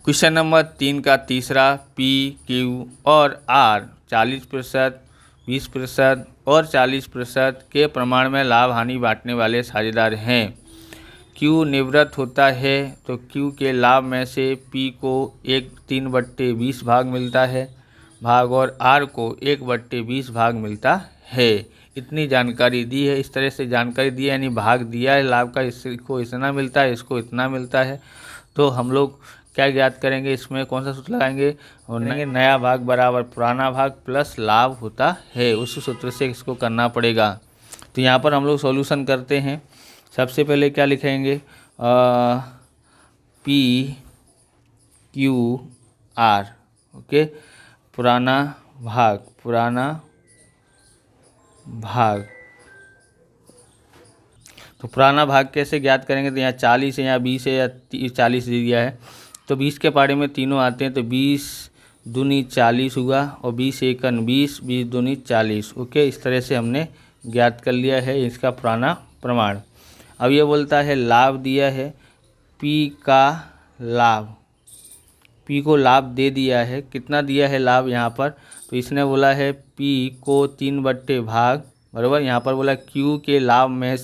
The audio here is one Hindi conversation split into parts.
क्वेश्चन नंबर 3 का तीसरा, पी क्यू और आर 40%, 20% और 40% के प्रमाण में लाभ हानि बांटने वाले साझेदार हैं। क्यू निवृत्त होता है तो क्यू के लाभ में से पी को 1/3/20 भाग मिलता है भाग और आर को 1/20 भाग मिलता है। इतनी जानकारी दी है, इस तरह से जानकारी दी है यानी भाग दिया है लाभ का, इसको इतना मिलता है, इसको इतना मिलता है। तो हम लोग क्या ज्ञात करेंगे, इसमें कौन सा सूत्र लगाएंगे, और नया भाग बराबर पुराना भाग प्लस लाभ होता है, उस सूत्र से इसको करना पड़ेगा। तो यहाँ पर हम लोग सॉल्यूशन करते हैं। सबसे पहले क्या लिखेंगे, पी क्यू आर, ओके, पुराना भाग। तो पुराना भाग कैसे ज्ञात करेंगे, तो यहाँ 40 है, यहाँ 20 है, या 40 दे दिया है, तो 20 के पाड़े में तीनों आते हैं, तो 20 दूनी 40 हुआ और 20 एकन 20, 20 दूनी 40। ओके, इस तरह से हमने ज्ञात कर लिया है इसका पुराना प्रमाण। अब ये बोलता है लाभ दिया है, पी का लाभ, पी को लाभ दे दिया है, कितना दिया है लाभ यहाँ पर, तो इसने बोला है पी को 3/भाग बराबर, यहाँ पर बोला क्यू के लाभ में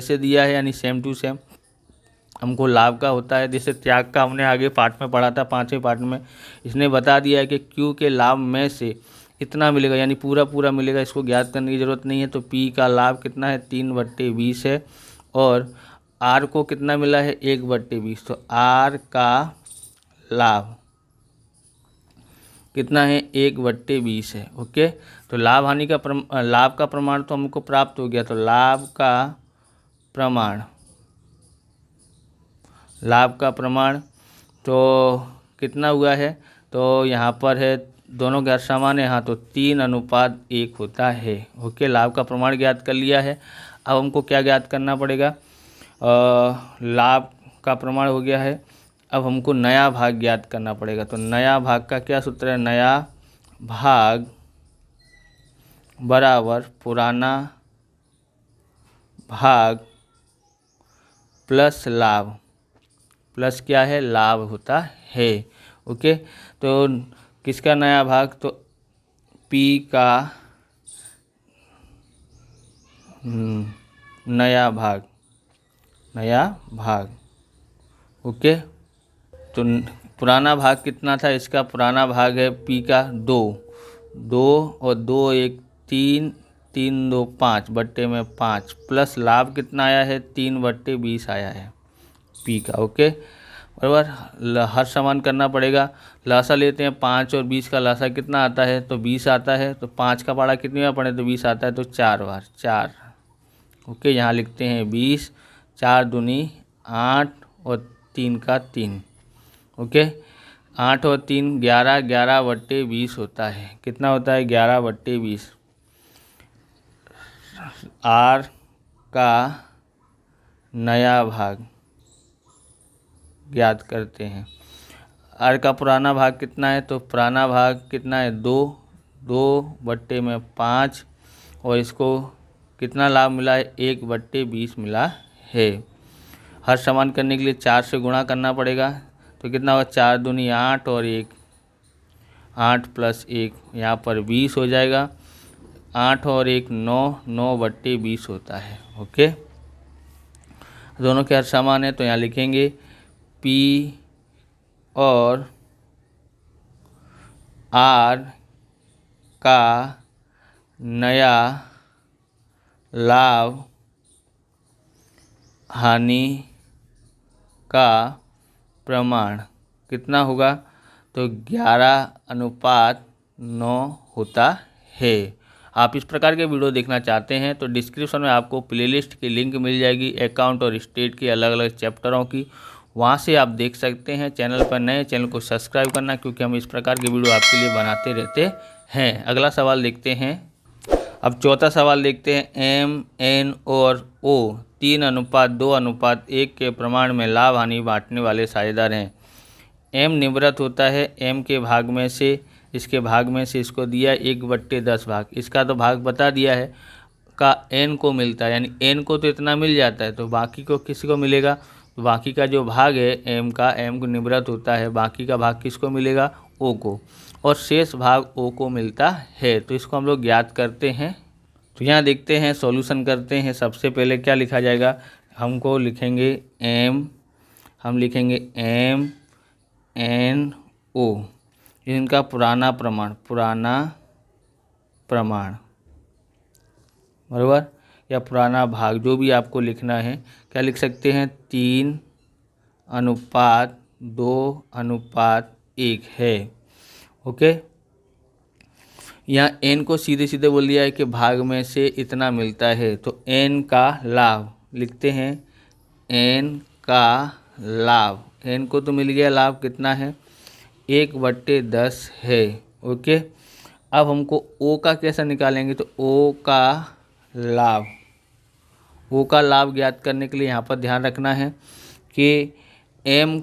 से दिया है, यानी सेम टू सेम हमको लाभ का होता है, जैसे त्याग का हमने आगे पार्ट में पढ़ा था, 5वें पार्ट में इसने बता दिया है कि क्यू के लाभ में से इतना मिलेगा, यानी पूरा मिलेगा, इसको ज्ञात करने की ज़रूरत नहीं है। तो पी का लाभ कितना है, 3/20 है, और आर को कितना मिला है, 1/20, तो आर का लाभ कितना है, 1/20 है। ओके, तो लाभ हानि का लाभ का प्रमाण तो हमको प्राप्त हो गया, तो लाभ का प्रमाण तो कितना हुआ है, तो यहाँ पर है दोनों गैर समान है, हाँ, तो 3:1 होता है। ओके, लाभ का प्रमाण ज्ञात कर लिया है। अब हमको क्या ज्ञात करना पड़ेगा, लाभ का प्रमाण हो गया है, अब हमको नया भाग ज्ञात करना पड़ेगा। तो नया भाग का क्या सूत्र है, नया भाग बराबर पुराना भाग प्लस लाभ, प्लस क्या है, लाभ होता है। ओके, तो किसका नया भाग, तो पी का नया भाग। ओके, तो पुराना भाग कितना था, इसका पुराना भाग है पी का 2 और 2 1 3, 3 2 5 बट्टे में 5, प्लस लाभ कितना आया है, 3/20 आया है पी का। ओके, बराबर, हर समान करना पड़ेगा। लासा लेते हैं, 5 और 20 का लासा कितना आता है, तो 20 आता है, तो 5 का पाड़ा कितनी बार पड़े, तो 20 आता है, तो 4 बार 4। ओके, यहाँ लिखते हैं 20, 4 दूनी 8 और 3 का 3। ओके, 8 और 3 11, 11/20 होता है, कितना होता है, 11/20। आर का नया भाग ज्ञात करते हैं। आर का पुराना भाग कितना है, तो पुराना भाग कितना है, 2/5, और इसको कितना लाभ मिला है, 1/20 मिला है। हर समान करने के लिए 4 से गुणा करना पड़ेगा, तो कितना होगा, 4 दूनी 8 और 1 8 + 1 यहाँ पर 20 हो जाएगा, 8 और 1 9, 9/20 होता है। ओके, दोनों के हर समान है, तो यहाँ लिखेंगे पी और आर का नया लाभ हानि का प्रमाण कितना होगा, तो 11:9 होता है। आप इस प्रकार के वीडियो देखना चाहते हैं तो डिस्क्रिप्शन में आपको प्लेलिस्ट की लिंक मिल जाएगी, अकाउंट और स्टेट के अलग अलग चैप्टरों की, वहां से आप देख सकते हैं। चैनल पर नए, चैनल को सब्सक्राइब करना, क्योंकि हम इस प्रकार के वीडियो आपके लिए बनाते रहते हैं। अगला सवाल देखते हैं। अब चौथा सवाल देखते हैं। एम, एन और ओ 3:2:1 के प्रमाण में लाभ हानि बांटने वाले साझेदार हैं। एम निवृत्त होता है, एम के भाग में से, इसके भाग में से इसको दिया 1/10 भाग, इसका तो भाग बता दिया है, का एन को मिलता है, यानी एन को तो इतना मिल जाता है, तो बाकी को किसी को मिलेगा, तो बाकी का जो भाग है एम का, एम को निवृत्त होता है, बाकी का भाग किसको मिलेगा, ओ को, और शेष भाग ओ को मिलता है। तो इसको हम लोग ज्ञात करते हैं। तो यहाँ देखते हैं, सॉल्यूशन करते हैं। सबसे पहले क्या लिखा जाएगा, हमको लिखेंगे एम, हम लिखेंगे एम एन ओ, इनका पुराना प्रमाण बराबर, या पुराना भाग, जो भी आपको लिखना है। क्या लिख सकते हैं, 3:2:1 है। ओके, यहाँ एन को सीधे सीधे बोल दिया है कि भाग में से इतना मिलता है, तो एन का लाभ लिखते हैं, एन का लाभ, एन को तो मिल गया लाभ, कितना है, 1/10 है। ओके, अब हमको ओ का कैसा निकालेंगे, तो ओ का लाभ ज्ञात करने के लिए यहाँ पर ध्यान रखना है कि एम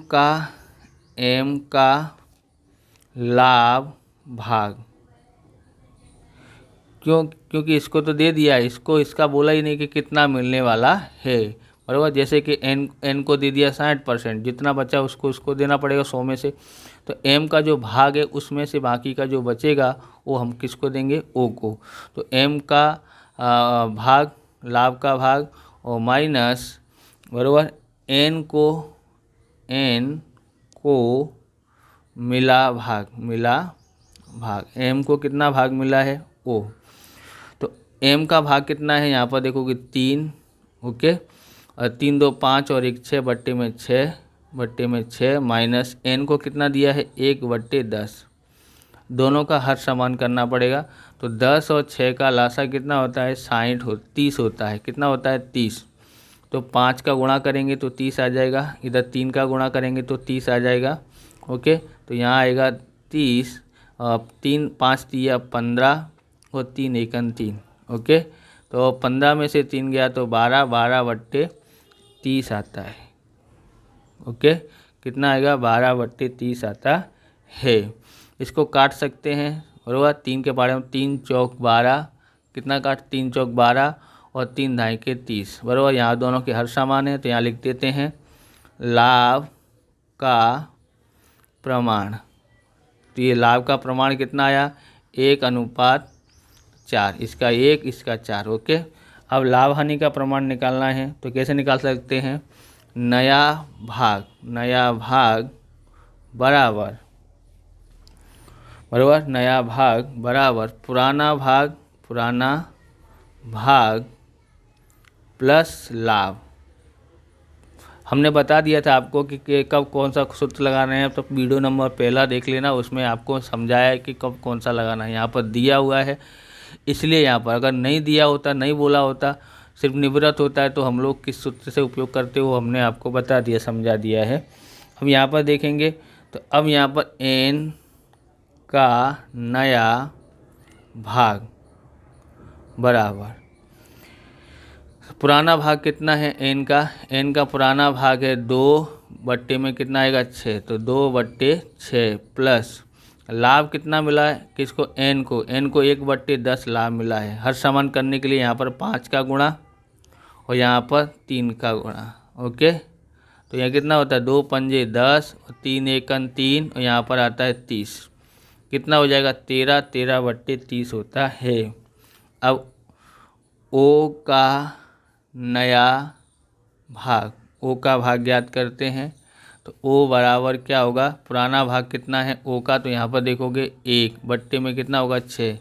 का लाभ भाग, क्योंकि इसको तो दे दिया है, इसका बोला ही नहीं कि कितना मिलने वाला है बराबर। जैसे कि एन को दे दिया 60%, जितना बचा उसको देना पड़ेगा 100 में से। तो एम का जो भाग है उसमें से बाकी का जो बचेगा वो हम किसको देंगे, ओ को। तो एम का भाग, लाभ का भाग, और माइनस बराबर एन को मिला भाग, एम को कितना भाग मिला है, ओ। तो एम का भाग कितना है, यहाँ पर देखोगे 3, ओके, और 3 2 5 और 1 6 बट्टे में 6 माइनस एन को कितना दिया है, 1/10। दोनों का हर समान करना पड़ेगा। तो 10 और 6 का लासा कितना होता है, 30 होता है। कितना होता है, 30। तो 5 का गुणा करेंगे तो 30 आ जाएगा, इधर 3 का गुणा करेंगे तो 30 आ जाएगा। ओके, तो यहाँ आएगा 30, 3 5 दिया 15 और 3 1 3। ओके, तो 15 में से 3 गया तो 12/30 आता है। ओके, कितना आएगा, 12/30 आता है। इसको काट सकते हैं बराबर, 3 के पारे में 3 चौक 12, कितना काट, 3 चौक 12 और 3 ढाई के 30 बराबर। यहाँ दोनों के हर समान है, तो यहाँ लिख देते हैं लाभ का प्रमाण। तो ये लाभ का प्रमाण कितना आया, 1:4, इसका 1 इसका 4। ओके, अब लाभ हानि का प्रमाण निकालना है, तो कैसे निकाल सकते हैं, नया भाग बराबर नया भाग बराबर पुराना भाग प्लस लाभ। हमने बता दिया था आपको कि कब कौन सा सूत्र लगा रहे हैं, तो वीडियो नंबर पहला देख लेना, उसमें आपको समझाया है कि कब कौन सा लगाना है। यहाँ पर दिया हुआ है, इसलिए यहाँ पर अगर नहीं दिया होता, नहीं बोला होता, सिर्फ निवृत्त होता है, तो हम लोग किस सूत्र से उपयोग करते हो हमने आपको बता दिया, समझा दिया है। हम यहाँ पर देखेंगे, तो अब यहाँ पर एन का नया भाग बराबर पुराना भाग कितना है, एन का पुराना भाग है 2 बट्टे में कितना आएगा, 6, तो 2/6 प्लस लाभ कितना मिला है, किसको, एन को 1/10 लाभ मिला है। हर समान करने के लिए यहाँ पर 5 का गुणा और यहाँ पर 3 का गुणा। ओके, तो यहाँ कितना होता है, 2 पंजे 10 और 3 1 3, और यहाँ पर आता है 30। कितना हो जाएगा, 13/30 होता है। अब ओ का नया भाग, ओ का भाग ज्ञात करते हैं, तो ओ बराबर क्या होगा, पुराना भाग कितना है ओ का, तो यहाँ पर देखोगे 1 बट्टे में कितना होगा, 6,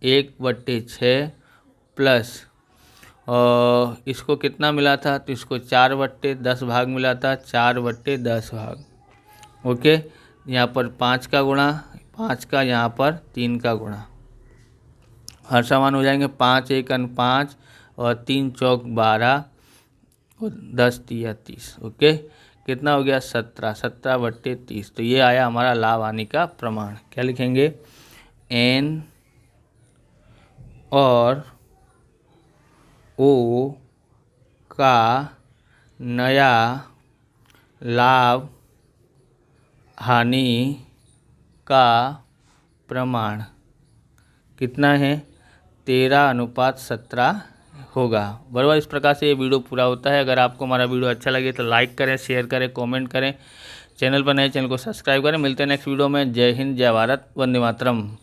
1/6 प्लस, और इसको कितना मिला था, तो इसको 4/10 भाग मिला था, 4/10 भाग। ओके, यहाँ पर 5 का गुणा, 5 का यहाँ पर 3 का गुणा, हर समान हो जाएंगे, 5 1 5 और 3 चौक 12 और 10 तिया 30। ओके, कितना हो गया, 17/30। तो ये आया हमारा लाभ हानि का प्रमाण। क्या लिखेंगे, एन और ओ का नया लाभ हानि का प्रमाण कितना है, 13:17 होगा। बराबर इस प्रकार से ये वीडियो पूरा होता है। अगर आपको हमारा वीडियो अच्छा लगे तो लाइक करें, शेयर करें, कमेंट करें। चैनल पर नए चैनल को सब्सक्राइब करें। मिलते हैं नेक्स्ट वीडियो में। जय हिंद, जय भारत, वंदे मातरम।